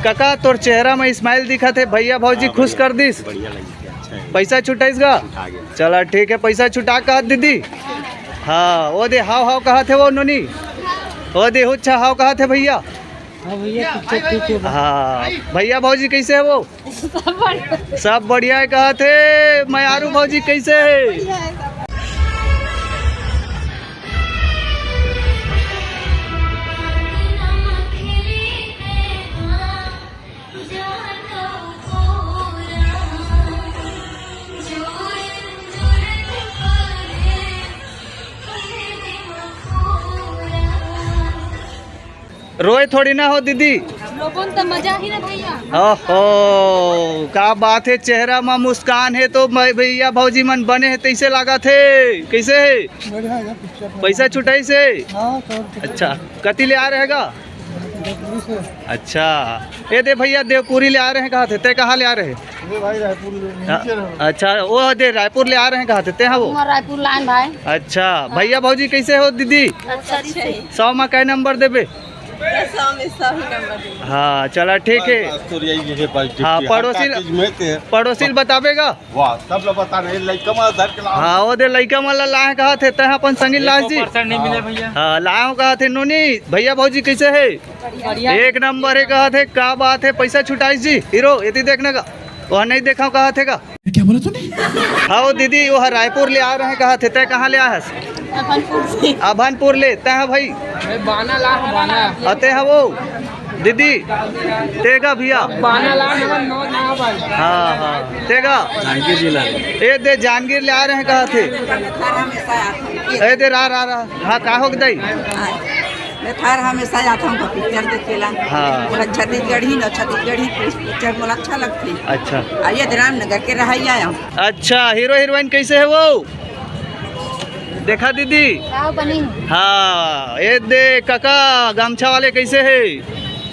काका तोर चेहरा में स्माइल दिखा थे, भैया भौजी खुश कर दिस। पैसा छुटाइस गा? चला ठीक है, पैसा छुटा कहा दीदी। हाँ वो दे हाव हाव कहा थे वो नोनी, वो दे अच्छा हाव कहा थे भैया। हाँ भैया भौजी कैसे है वो? सब बढ़िया है कहा थे। मैं आरू भौजी कैसे है? रोए थोड़ी ना हो दीदी, तो मजा ही ना भैया। ओहो का बात है, चेहरा में मुस्कान है तो भैया भौजी मन बने है तैसे लगा थे। कैसे है? पैसा छुटाई से? अच्छा कति ले आ रहेगा? अच्छा ये दे भैया देवपुरी ले आ रहे हैं, कहा थे ते? कहाँ ले आ रहे हैं? अच्छा वो दे रायपुर ले आ रहे हैं, कहा थे ते? हाँ वो रायपुर लाइन भाई। अच्छा भैया भौजी कैसे हो दीदी? 100 में कै नंबर देबे? 100 हाँ चला ठीक है। हाँ पड़ोसी बताबेगा? सब लोग बता रहे लइका में धर के लाओ। हाँ वो दे लइका मन लाए कहा थे ते अपन संगी लाश जी। हाँ लाओ कहा थे नोनी। भैया भौजी कैसे है? एक नंबर है कहा थे। क्या बात है, पैसा छुटाइस जी हीरो ये देखने का? वह नहीं देखा कहा थे का? क्या बोला तूने? हाँ वो दीदी वो रायपुर ले आ रहे हैं कहा थे, तय कहाँ ले आया है? अभनपुर ले तय भाई बाना लाख बाना अते है वो दीदी तेगा भैया बाना लाख भाई। हाँ हाँ तेगा जानकीर जिला ए दे जानगीर ले आ रहे हैं कहा थे? ए दे रा हाँ का हो गई? मैं थार हमेशा आता हूँ पिक्चर देखेला। हाँ छत्तीसगढ़ ही पिक्चर मुझे अच्छा लगती। अच्छा आइए रामनगर के रही आया हूँ। अच्छा हीरो हीरोइन कैसे है वो? देखा दीदी? हाँ ये दे काका गमछा वाले कैसे है?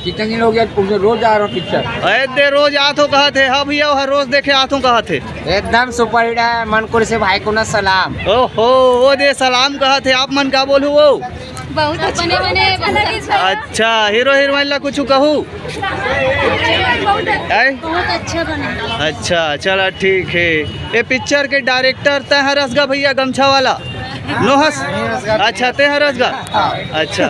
कितने लोग रोज आ रहा हूँ पिक्चर? ए दे रोज आतो कहा थे? हाँ भैया वह रोज देखे आतो कहा थे? एकदम सुपर हिट है। मनकुर से भाई को ना सलाम। ओहो वो दे सलाम कहा थे। आप मन का बोलू वो? बहुत बने अच्छा हीरो हीरोइन ला कुछ कहूँ? बहुत अच्छा बने। अच्छा चला ठीक है। ये पिक्चर के डायरेक्टर तय हरसगा भैया गमछा वाला नोहस? अच्छा ते हरसगा। अच्छा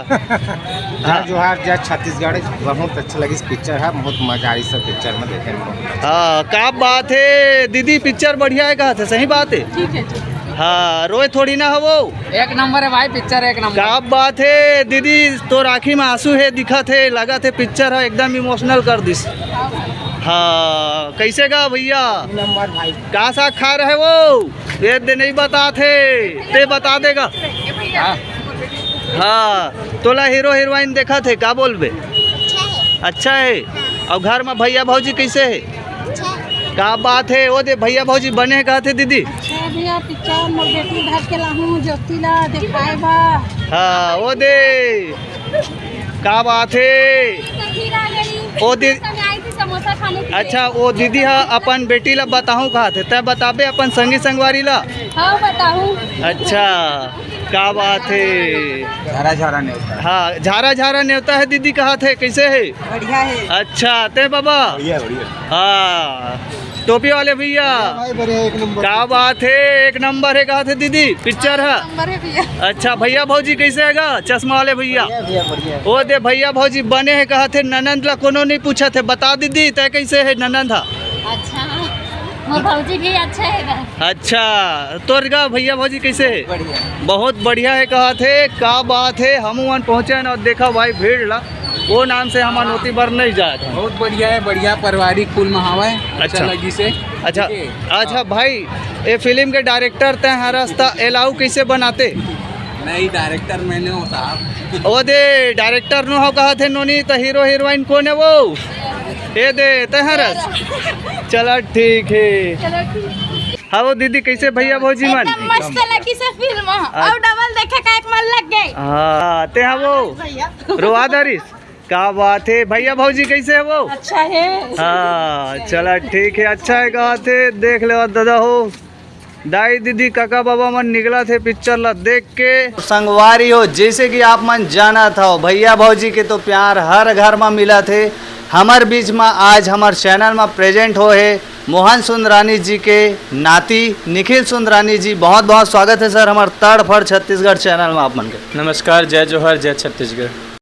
हाँ जोहार जय छत्तीसगढ़। बहुत अच्छा लगी इस पिक्चर है, बहुत मजा आई सब पिक्चर में देखने को। हाँ क्या बात है दीदी, पिक्चर बढ़िया है कहा थे? सही बात है। ठीक है। हाँ रोए थोड़ी ना हो वो? एक नंबर है भाई पिक्चर, एक नंबर। क्या बात है दीदी, तो आँखी में आंसू है दिखा थे, लगा थे पिक्चर है एकदम इमोशनल कर दिस। हाँ कैसे गा भैया? नंबर भाई। का साग खा रहे वो? ये दे नहीं बता थे, ते बता देगा। हाँ तोला हीरो हीरोइन देखा थे, का बोलबे? अच्छा है। और घर में भैया भौजी कैसे है? क्या बात है, वो दे भैया भौजी बने कहा थे दीदी? भैया पिक्चर मोर बेटी धर के लाहूं ज्योति ला दिखाए बा। हाँ वो दे क्या बात है ओ दीदी। समोसा खाने। अच्छा वो दीदी हाँ अपन बेटी ला बताऊँ कहा थे, तय बताबे अपन संगी संगवारी ला? हाँ बताऊँ। अच्छा क्या बात है। झारा झारा न्योता। हाँ झारा झारा न्योता है दीदी कहा थे? कैसे है? बढ़िया है। अच्छा ते बाबा? हाँ टोपी वाले भैया क्या बात है, एक नंबर है कहा थे दीदी पिक्चर है। अच्छा भैया भौजी कैसे हैगा? चश्मा वाले भैया वो दे भैया भौजी बने हैं कहा थे। ननंद ला कोनो नहीं पूछा थे, बता दीदी तय कैसे है ननंद? अच्छा भौजी भी अच्छा है। अच्छा तोर गा भैया भौजी कैसे है? बहुत बढ़िया है कहा थे। क्या बात है, हम वहाँ पहुँचे न और देखा भाई भीड़ ला, वो नाम से हमारा नोती बर नहीं जाए थे। बहुत बढ़िया है, बढ़िया पारिवारिक कुल महावा है। अच्छा लगी से। अच्छा अच्छा भाई ये फिल्म के डायरेक्टर तय हर रास्ता एलाऊ कैसे बनाते? नहीं डायरेक्टर मैंने होता। वो दे डायरेक्टर नो हो कहा थे नोनी, तो हीरो हीरोइन कौन है वो? ये दे तय हरस। चलो ठीक है। हाँ वो दीदी कैसे भैया भौजी मन? मस्त लगी से फिल्म और डबल देखे का एक मन लग गई। हाँ ते हाँ वो रोआदारिस। क्या बात है, भैया भौजी कैसे है वो? अच्छा है। हाँ चला ठीक है, अच्छा है कहा थे। देख ले दादा हो दाई दीदी काका बाबा मन निकला थे पिक्चर ला देख के। संगवारी हो जैसे कि आप मन जाना था, भैया भौजी के तो प्यार हर घर में मिला थे। हमार बीच में आज हमार चैनल में प्रेजेंट हो है मोहन सुंदरानी जी के नाती निखिल सुंदरानी जी। बहुत बहुत स्वागत है सर हमारे तड़ फड़ छत्तीसगढ़ चैनल में आप मन के। नमस्कार, जय जोहर, जय छत्तीसगढ़।